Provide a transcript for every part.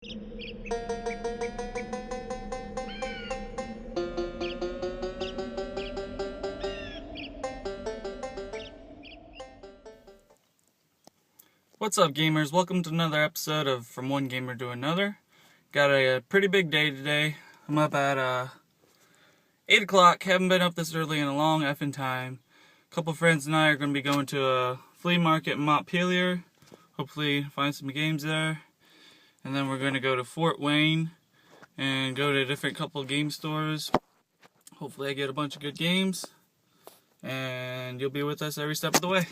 What's up, gamers? Welcome to another episode of From One Gamer to Another. Got a pretty big day today. I'm up at 8 o'clock. Haven't been up this early in a long effing time. A couple friends and I are going to be going to a flea market in Montpelier. Hopefully find some games there. And then we're going to go to Fort Wayne and go to a different couple game stores. Hopefully I get a bunch of good games. And you'll be with us every step of the way.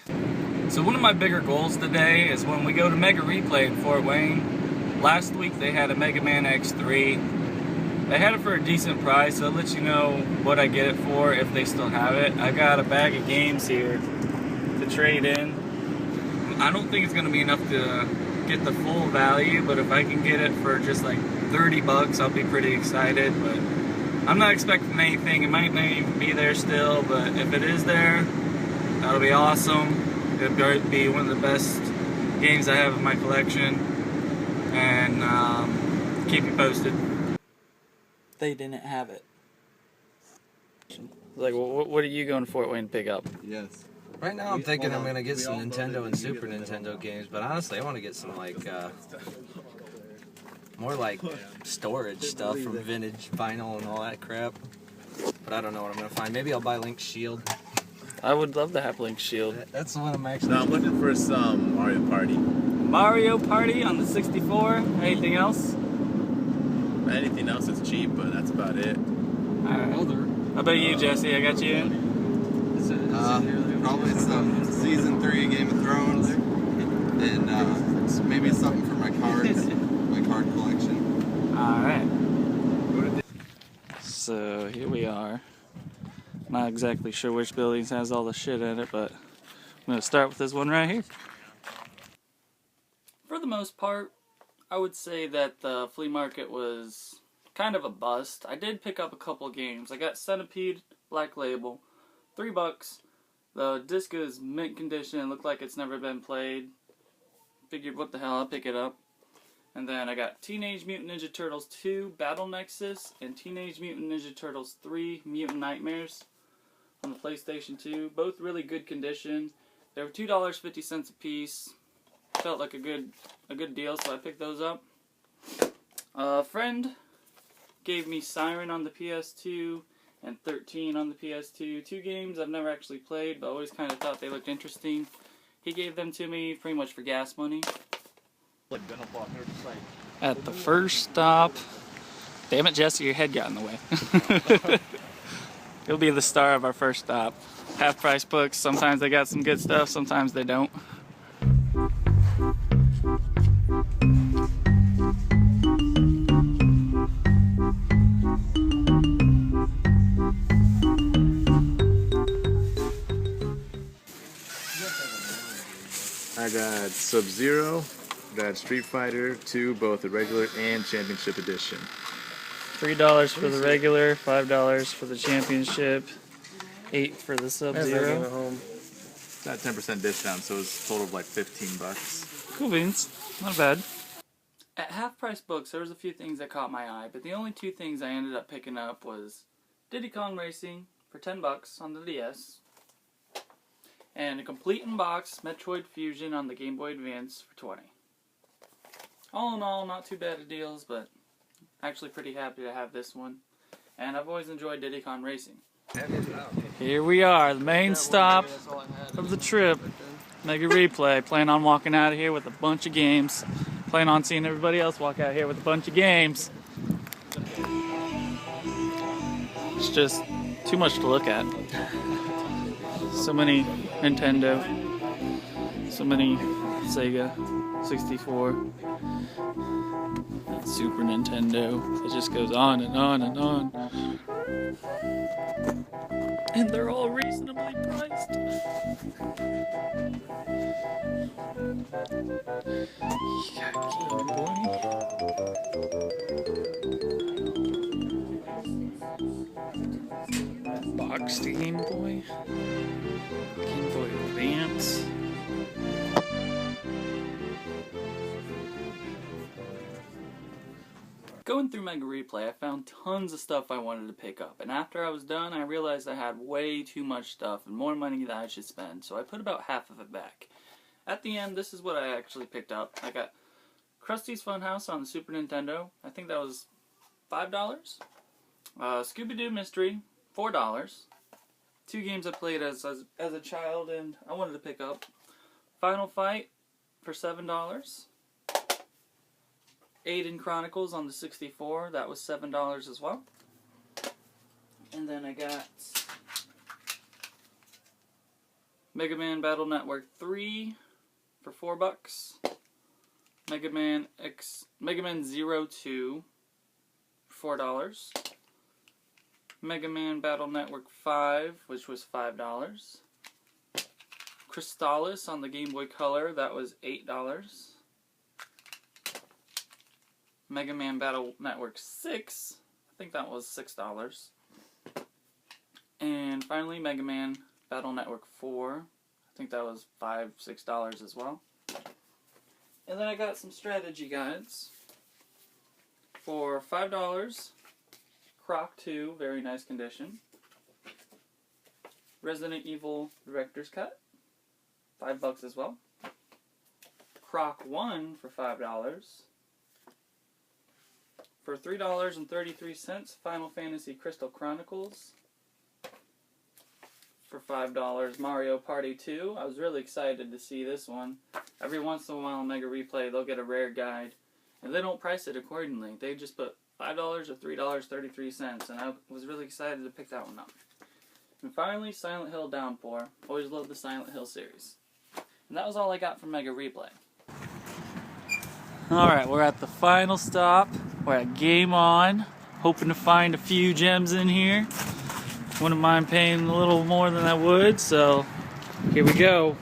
So one of my bigger goals today is when we go to Mega Replay in Fort Wayne. Last week they had a Mega Man X3. They had it for a decent price, so I'll let you know what I get it for if they still have it. I got a bag of games here to trade in. I don't think it's going to be enough to get the full value, but if I can get it for just like 30 bucks, I'll be pretty excited. But I'm not expecting anything. It might not even be there still, but if it is there, that'll be awesome. It'll be one of the best games I have in my collection, and keep you posted. They didn't have it. Like, what are you going to Fort Wayne to pick up? Yes. Right now I'm thinking I'm going to get some Nintendo and Super Nintendo games, but honestly I want to get some like, more like storage stuff from vintage vinyl and all that crap. But I don't know what I'm going to find. Maybe I'll buy Link's Shield. I would love to have Link's Shield. That's the one I'm actually... No, I'm looking for some Mario Party. Mario Party on the 64. Anything else? Anything else is cheap, but that's about it. Alright. How about you, Jesse? I got you in? Probably some Season 3 Game of Thrones. And maybe something for my cards, my card collection. Alright. So, here we are. Not exactly sure which buildings has all the shit in it, but I'm going to start with this one right here. For the most part, I would say that the flea market was kind of a bust. I did pick up a couple games. I got Centipede Black Label, $3. The disc is mint condition. It looked like it's never been played. Figured, what the hell, I'll pick it up. And then I got Teenage Mutant Ninja Turtles 2 Battle Nexus and Teenage Mutant Ninja Turtles 3 Mutant Nightmares on the PlayStation 2. Both really good condition. They were $2.50 a piece. Felt like a good deal, so I picked those up. A friend gave me Siren on the PS2 and 13 on the PS2. Two games I've never actually played, but always kind of thought they looked interesting. He gave them to me pretty much for gas money. At the first stop... Damn it, Jesse, your head got in the way. You'll be the star of our first stop. Half price books. Sometimes they got some good stuff, sometimes they don't. I got Sub-Zero, got Street Fighter 2, both the regular and championship edition. $3 for the regular, $5 for the championship, $8 for the Sub-Zero. Got 10% discount, so it's a total of like 15 bucks. Cool beans, not bad. At half price books, there was a few things that caught my eye, but the only two things I ended up picking up was Diddy Kong Racing for 10 bucks on the DS, and a complete in-box Metroid Fusion on the Game Boy Advance for 20. All in all, not too bad of deals, but actually pretty happy to have this one. And I've always enjoyed Diddy Kong Racing. Here we are, the main stop of the trip, Mega Replay. Plan on walking out of here with a bunch of games. Plan on seeing everybody else walk out here with a bunch of games. It's just too much to look at. So many Nintendo, so many Sega, 64, Super Nintendo. It just goes on and on and on. And they're all reasonably priced. You got Game Boy. Boxed Game Boy. Game Boy Advance. Going through Mega Replay, I found tons of stuff I wanted to pick up, and after I was done, I realized I had way too much stuff and more money that I should spend, so I put about half of it back. At the end, this is what I actually picked up. I got Krusty's Funhouse on the Super Nintendo. I think that was $5. Scooby-Doo Mystery, $4. Two games I played as a child and I wanted to pick up. Final Fight for $7. Aiden Chronicles on the 64, that was $7 as well. And then I got Mega Man Battle Network 3 for $4. Mega Man 02 for $4. Mega Man Battle Network 5, which was $5. Crystallis on the Game Boy Color, that was $8. Mega Man Battle Network 6, I think that was $6. And finally, Mega Man Battle Network 4, I think that was $5, $6 as well. And then I got some strategy guides for $5. Croc 2, very nice condition. Resident Evil Director's Cut, $5 as well. Croc 1 for $5. For $3.33, Final Fantasy Crystal Chronicles. For $5, Mario Party 2. I was really excited to see this one. Every once in a while in Mega Replay, they'll get a rare guide. And they don't price it accordingly. They just put $5 or $3.33, and I was really excited to pick that one up. And finally, Silent Hill Downpour. Always loved the Silent Hill series. And that was all I got from Mega Replay. Alright, we're at the final stop. We're at Game On. Hoping to find a few gems in here. Wouldn't mind paying a little more than I would, so here we go.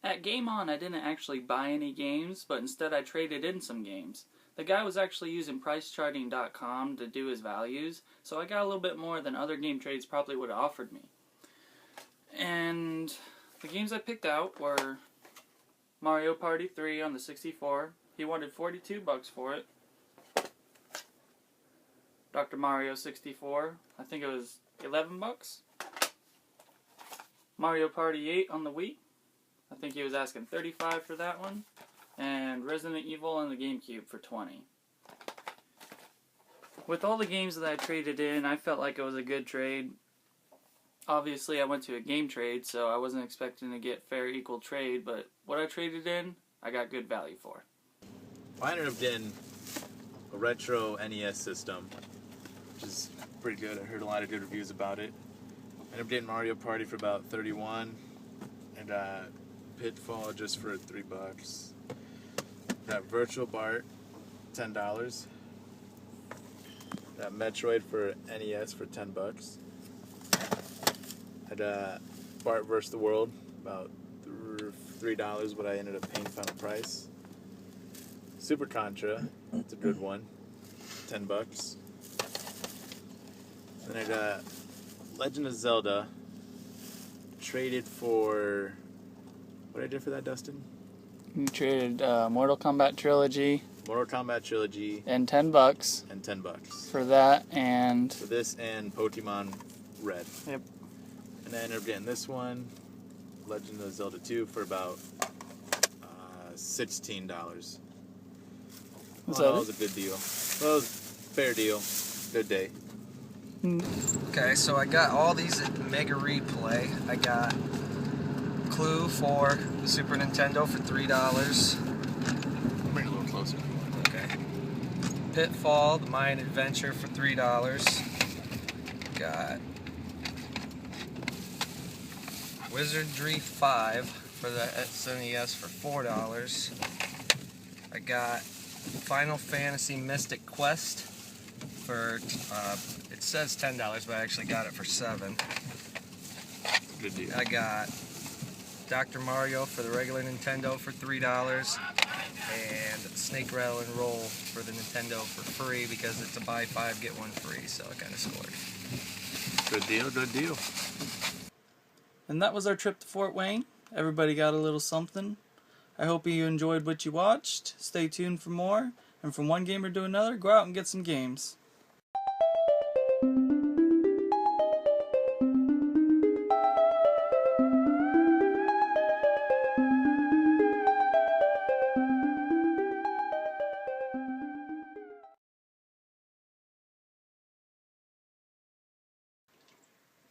At Game On, I didn't actually buy any games, but instead I traded in some games. The guy was actually using pricecharting.com to do his values, so I got a little bit more than other game trades probably would have offered me. And the games I picked out were Mario Party 3 on the 64. He wanted $42 for it. Dr. Mario 64, I think it was $11. Mario Party 8 on the Wii. I think he was asking $35 for that one. And Resident Evil on the GameCube for $20. With all the games that I traded in, I felt like it was a good trade. Obviously, I went to a game trade, so I wasn't expecting to get fair equal trade, but what I traded in, I got good value for. I ended up getting a retro NES system, which is pretty good. I heard a lot of good reviews about it. I ended up getting Mario Party for about $31, and Pitfall just for $3. That Virtual Bart, $10. That Metroid for NES for $10. Had Bart vs. the World, about $3, but I ended up paying final price. Super Contra, it's a good one, $10. Then I got Legend of Zelda, traded for, what did I do for that, Dustin? You traded Mortal Kombat Trilogy. Mortal Kombat Trilogy. And $10. And $10. For that and... For this and Pokemon Red. Yep. And I ended up getting this one, Legend of Zelda 2, for about $16. Was that that was a good deal. Well, it was a fair deal. Good day. Okay, so I got all these at Mega Replay. I got Clue for the Super Nintendo for $3. Bring it a little closer. Okay. Pitfall, the Mayan Adventure for $3. Got Wizardry 5 for the SNES for $4. I got Final Fantasy Mystic Quest for, it says $10, but I actually got it for $7. Good deal. I got Dr. Mario for the regular Nintendo for $3, and Snake Rattle and Roll for the Nintendo for free because it's a buy 5 get 1 free, so I kind of scored. Good deal, good deal. And that was our trip to Fort Wayne. Everybody got a little something. I hope you enjoyed what you watched. Stay tuned for more. And from one gamer to another, go out and get some games.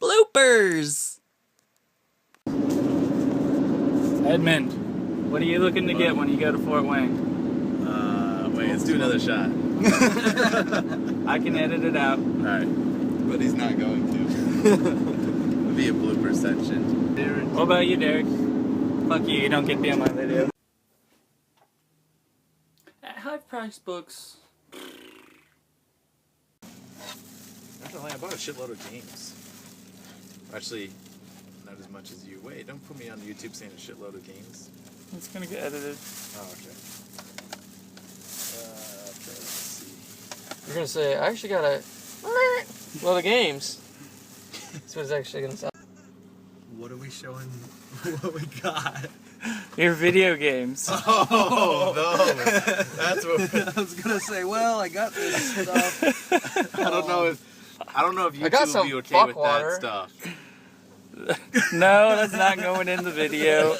Bloopers! Edmund, what are you looking to get when you go to Fort Wayne? Wait, let's do another shot. I can edit it out. Alright. But he's not going to. It'll be a blooper section. What about you, Derek? Fuck you don't get to be on my video. At high price books. Not gonna lie, I bought a shitload of games. Actually, not as much as you. Wait, don't put me on YouTube saying a shitload of games. It's gonna get edited. Oh, okay. Okay, let's see. You're gonna say, I actually got a load of games. That's what it's actually gonna sound. What are we showing? What we got? Your video games. Oh, those. That's what. I was gonna say, well, I got this stuff. I don't know if I got YouTube will some be okay fuck with water. that stuff. No, that's not going in the video.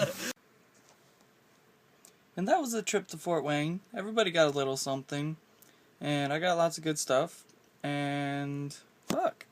And that was a trip to Fort Wayne. Everybody got a little something. And I got lots of good stuff. And fuck.